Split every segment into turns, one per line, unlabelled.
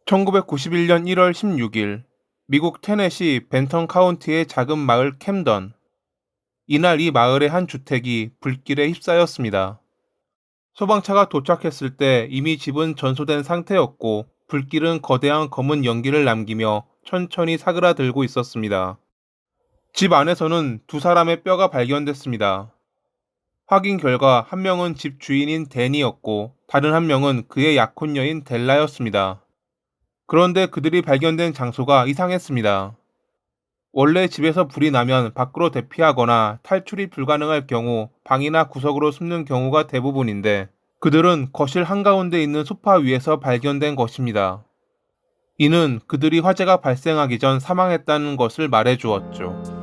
1991년 1월 16일, 미국 테네시 벤턴 카운티의 작은 마을 캠던. 이날 이 마을의 한 주택이 불길에 휩싸였습니다. 소방차가 도착했을 때 이미 집은 전소된 상태였고, 불길은 거대한 검은 연기를 남기며 천천히 사그라들고 있었습니다. 집 안에서는 두 사람의 뼈가 발견됐습니다. 확인 결과 한 명은 집 주인인 댄이었고, 다른 한 명은 그의 약혼녀인 델라였습니다. 그런데 그들이 발견된 장소가 이상했습니다. 원래 집에서 불이 나면 밖으로 대피하거나 탈출이 불가능할 경우 방이나 구석으로 숨는 경우가 대부분인데, 그들은 거실 한가운데 있는 소파 위에서 발견된 것입니다. 이는 그들이 화재가 발생하기 전 사망했다는 것을 말해주었죠.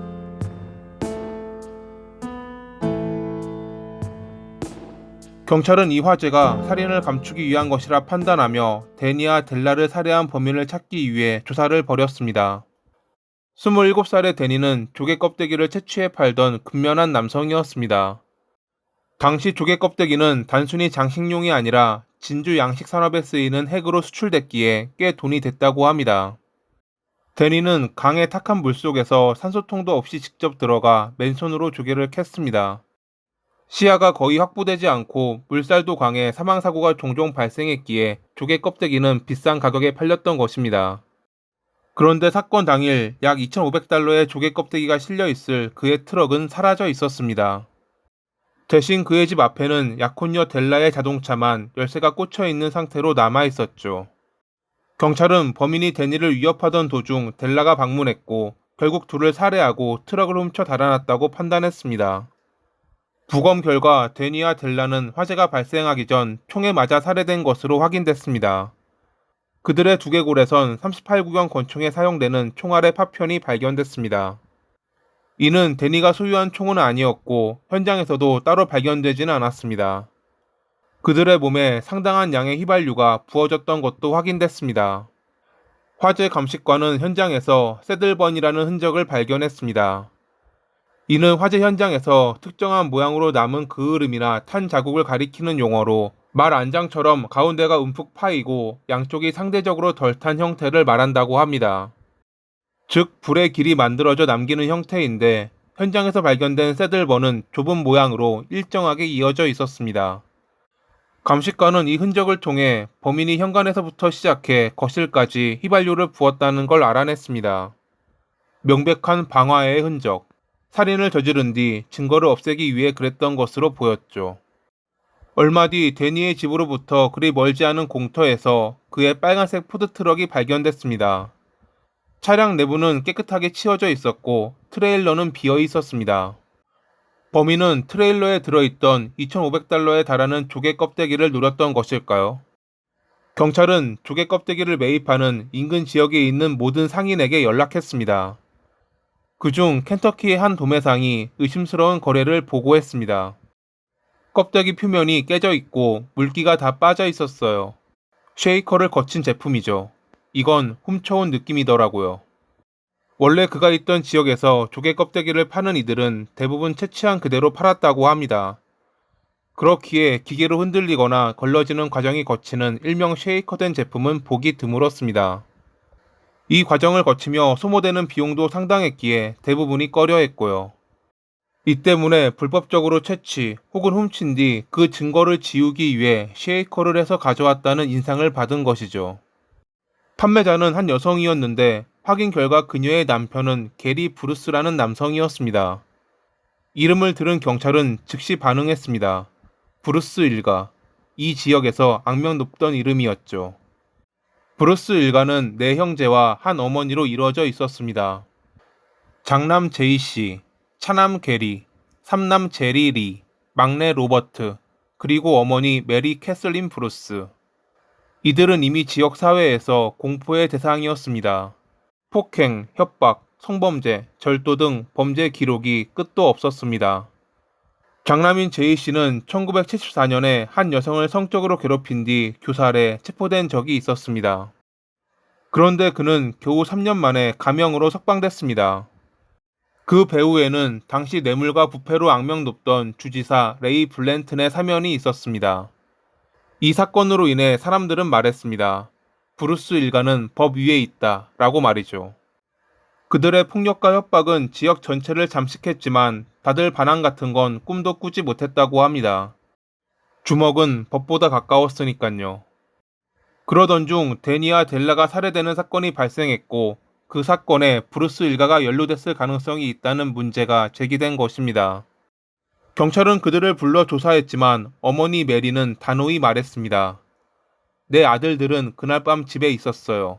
경찰은 이 화재가 살인을 감추기 위한 것이라 판단하며 데니와 델라를 살해한 범인을 찾기 위해 조사를 벌였습니다. 27살의 데니는 조개 껍데기를 채취해 팔던 근면한 남성이었습니다. 당시 조개 껍데기는 단순히 장식용이 아니라 진주 양식 산업에 쓰이는 핵으로 수출됐기에 꽤 돈이 됐다고 합니다. 데니는 강의 탁한 물속에서 산소통도 없이 직접 들어가 맨손으로 조개를 캤습니다. 시야가 거의 확보되지 않고 물살도 강해 사망사고가 종종 발생했기에 조개 껍데기는 비싼 가격에 팔렸던 것입니다. 그런데 사건 당일 약 2,500달러의 조개 껍데기가 실려 있을 그의 트럭은 사라져 있었습니다. 대신 그의 집 앞에는 약혼녀 델라의 자동차만 열쇠가 꽂혀 있는 상태로 남아 있었죠. 경찰은 범인이 데니를 위협하던 도중 델라가 방문했고, 결국 둘을 살해하고 트럭을 훔쳐 달아났다고 판단했습니다. 부검 결과 데니와 델라는 화재가 발생하기 전 총에 맞아 살해된 것으로 확인됐습니다. 그들의 두개골에선 38구경 권총에 사용되는 총알의 파편이 발견됐습니다. 이는 데니가 소유한 총은 아니었고 현장에서도 따로 발견되지는 않았습니다. 그들의 몸에 상당한 양의 휘발유가 부어졌던 것도 확인됐습니다. 화재 감식관은 현장에서 새들번이라는 흔적을 발견했습니다. 이는 화재 현장에서 특정한 모양으로 남은 그을음이나 탄 자국을 가리키는 용어로 말 안장처럼 가운데가 움푹 파이고 양쪽이 상대적으로 덜 탄 형태를 말한다고 합니다. 즉, 불의 길이 만들어져 남기는 형태인데, 현장에서 발견된 새들번은 좁은 모양으로 일정하게 이어져 있었습니다. 감식관은 이 흔적을 통해 범인이 현관에서부터 시작해 거실까지 휘발유를 부었다는 걸 알아냈습니다. 명백한 방화의 흔적, 살인을 저지른 뒤 증거를 없애기 위해 그랬던 것으로 보였죠. 얼마 뒤 데니의 집으로부터 그리 멀지 않은 공터에서 그의 빨간색 푸드트럭이 발견됐습니다. 차량 내부는 깨끗하게 치워져 있었고 트레일러는 비어 있었습니다. 범인은 트레일러에 들어있던 2,500달러에 달하는 조개 껍데기를 노렸던 것일까요? 경찰은 조개 껍데기를 매입하는 인근 지역에 있는 모든 상인에게 연락했습니다. 그중 켄터키의 한 도매상이 의심스러운 거래를 보고했습니다. 껍데기 표면이 깨져 있고 물기가 다 빠져 있었어요. 쉐이커를 거친 제품이죠. 이건 훔쳐온 느낌이더라고요. 원래 그가 있던 지역에서 조개 껍데기를 파는 이들은 대부분 채취한 그대로 팔았다고 합니다. 그렇기에 기계로 흔들리거나 걸러지는 과정이 거치는 일명 쉐이커된 제품은 보기 드물었습니다. 이 과정을 거치며 소모되는 비용도 상당했기에 대부분이 꺼려했고요. 이 때문에 불법적으로 채취 혹은 훔친 뒤 그 증거를 지우기 위해 쉐이커를 해서 가져왔다는 인상을 받은 것이죠. 판매자는 한 여성이었는데 확인 결과 그녀의 남편은 게리 브루스라는 남성이었습니다. 이름을 들은 경찰은 즉시 반응했습니다. 브루스 일가. 이 지역에서 악명 높던 이름이었죠. 브루스 일가는 네 형제와 한 어머니로 이루어져 있었습니다. 장남 제이씨, 차남 게리, 삼남 제리 리, 막내 로버트, 그리고 어머니 메리 캐슬린 브루스. 이들은 이미 지역 사회에서 공포의 대상이었습니다. 폭행, 협박, 성범죄, 절도 등 범죄 기록이 끝도 없었습니다. 장남인 제이 씨는 1974년에 한 여성을 성적으로 괴롭힌 뒤 교살해 체포된 적이 있었습니다. 그런데 그는 겨우 3년 만에 감형으로 석방됐습니다. 그 배후에는 당시 뇌물과 부패로 악명 높던 주지사 레이 블랜튼의 사면이 있었습니다. 이 사건으로 인해 사람들은 말했습니다. 브루스 일가는 법 위에 있다 라고 말이죠. 그들의 폭력과 협박은 지역 전체를 잠식했지만 다들 반항 같은 건 꿈도 꾸지 못했다고 합니다. 주먹은 법보다 가까웠으니깐요. 그러던 중 데니와 델라가 살해되는 사건이 발생했고 그 사건에 브루스 일가가 연루됐을 가능성이 있다는 문제가 제기된 것입니다. 경찰은 그들을 불러 조사했지만 어머니 메리는 단호히 말했습니다. 내 아들들은 그날 밤 집에 있었어요.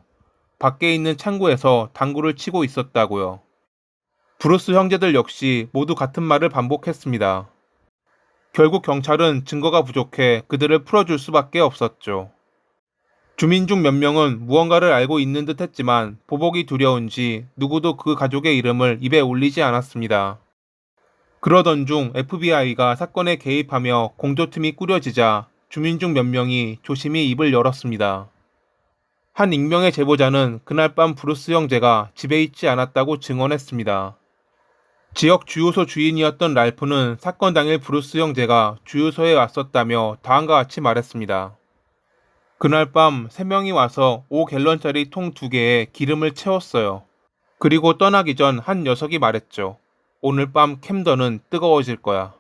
밖에 있는 창고에서 당구를 치고 있었다고요. 브루스 형제들 역시 모두 같은 말을 반복했습니다. 결국 경찰은 증거가 부족해 그들을 풀어줄 수밖에 없었죠. 주민 중 몇 명은 무언가를 알고 있는 듯 했지만 보복이 두려운지 누구도 그 가족의 이름을 입에 올리지 않았습니다. 그러던 중 FBI가 사건에 개입하며 공조팀이 꾸려지자 주민 중 몇 명이 조심히 입을 열었습니다. 한 익명의 제보자는 그날 밤 브루스 형제가 집에 있지 않았다고 증언했습니다. 지역 주유소 주인이었던 랄프는 사건 당일 브루스 형제가 주유소에 왔었다며 다음과 같이 말했습니다. 그날 밤 3명이 와서 5갤런짜리 통 2개에 기름을 채웠어요. 그리고 떠나기 전 한 녀석이 말했죠. 오늘 밤 캠던은 뜨거워질 거야.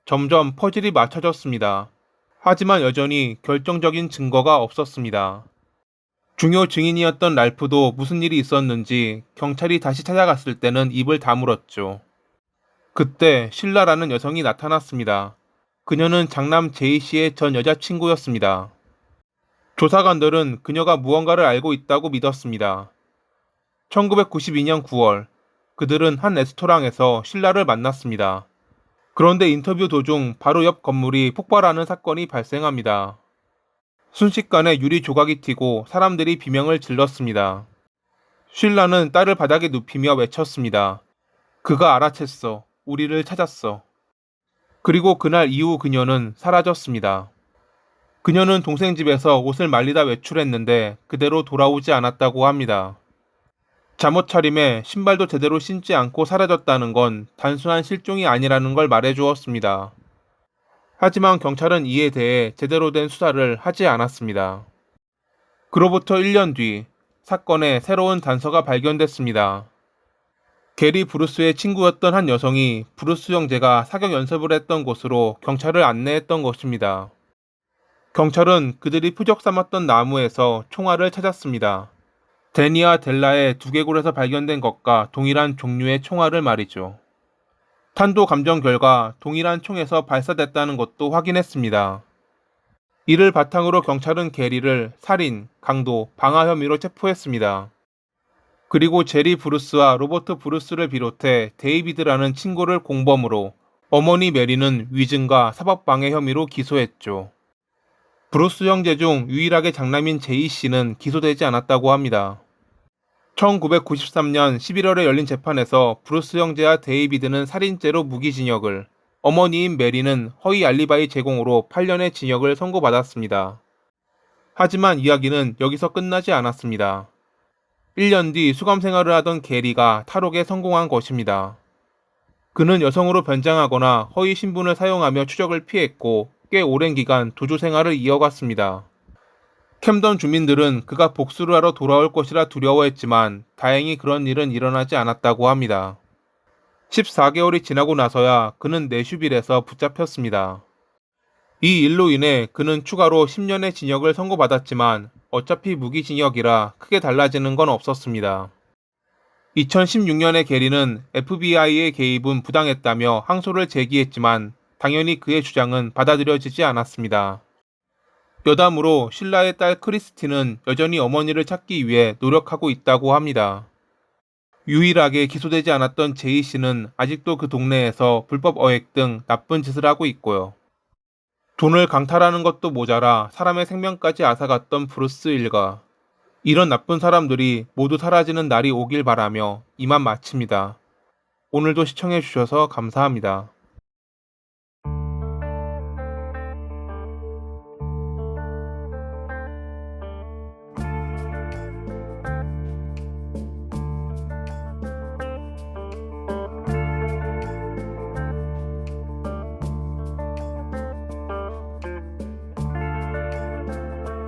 점점 퍼즐이 맞춰졌습니다. 하지만 여전히 결정적인 증거가 없었습니다. 중요 증인이었던 랄프도 무슨 일이 있었는지 경찰이 다시 찾아갔을 때는 입을 다물었죠. 그때 실라라는 여성이 나타났습니다. 그녀는 장남 제이 씨의 전 여자친구였습니다. 조사관들은 그녀가 무언가를 알고 있다고 믿었습니다. 1992년 9월, 그들은 한 레스토랑에서 실라를 만났습니다. 그런데 인터뷰 도중 바로 옆 건물이 폭발하는 사건이 발생합니다. 순식간에 유리 조각이 튀고 사람들이 비명을 질렀습니다. 실라는 딸을 바닥에 눕히며 외쳤습니다. 그가 알아챘어. 우리를 찾았어. 그리고 그날 이후 그녀는 사라졌습니다. 그녀는 동생 집에서 옷을 말리다 외출했는데 그대로 돌아오지 않았다고 합니다. 잠옷 차림에 신발도 제대로 신지 않고 사라졌다는 건 단순한 실종이 아니라는 걸 말해주었습니다. 하지만 경찰은 이에 대해 제대로 된 수사를 하지 않았습니다. 그로부터 1년 뒤 사건에 새로운 단서가 발견됐습니다. 게리 브루스의 친구였던 한 여성이 브루스 형제가 사격 연습을 했던 곳으로 경찰을 안내했던 것입니다. 경찰은 그들이 표적 삼았던 나무에서 총알을 찾았습니다. 데니와 델라의 두개골에서 발견된 것과 동일한 종류의 총알을 말이죠. 탄도 감정 결과 동일한 총에서 발사됐다는 것도 확인했습니다. 이를 바탕으로 경찰은 게리를 살인, 강도, 방화 혐의로 체포했습니다. 그리고 제리 브루스와 로버트 브루스를 비롯해 데이비드라는 친구를 공범으로 어머니 메리는 위증과 사법방해 혐의로 기소했죠. 브루스 형제 중 유일하게 장남인 제이 씨는 기소되지 않았다고 합니다. 1993년 11월에 열린 재판에서 브루스 형제와 데이비드는 살인죄로 무기징역을, 어머니인 메리는 허위 알리바이 제공으로 8년의 징역을 선고받았습니다. 하지만 이야기는 여기서 끝나지 않았습니다. 1년 뒤 수감 생활을 하던 게리가 탈옥에 성공한 것입니다. 그는 여성으로 변장하거나 허위 신분을 사용하며 추적을 피했고 꽤 오랜 기간 도주 생활을 이어갔습니다. 캠던 주민들은 그가 복수를 하러 돌아올 것이라 두려워했지만 다행히 그런 일은 일어나지 않았다고 합니다. 14개월이 지나고 나서야 그는 내슈빌에서 붙잡혔습니다. 이 일로 인해 그는 추가로 10년의 징역을 선고받았지만 어차피 무기징역이라 크게 달라지는 건 없었습니다. 2016년에 게리는 FBI의 개입은 부당했다며 항소를 제기했지만 당연히 그의 주장은 받아들여지지 않았습니다. 여담으로 실라의 딸 크리스티는 여전히 어머니를 찾기 위해 노력하고 있다고 합니다. 유일하게 기소되지 않았던 제이 씨는 아직도 그 동네에서 불법 어획 등 나쁜 짓을 하고 있고요. 돈을 강탈하는 것도 모자라 사람의 생명까지 앗아갔던 브루스 일가. 이런 나쁜 사람들이 모두 사라지는 날이 오길 바라며 이만 마칩니다. 오늘도 시청해주셔서 감사합니다.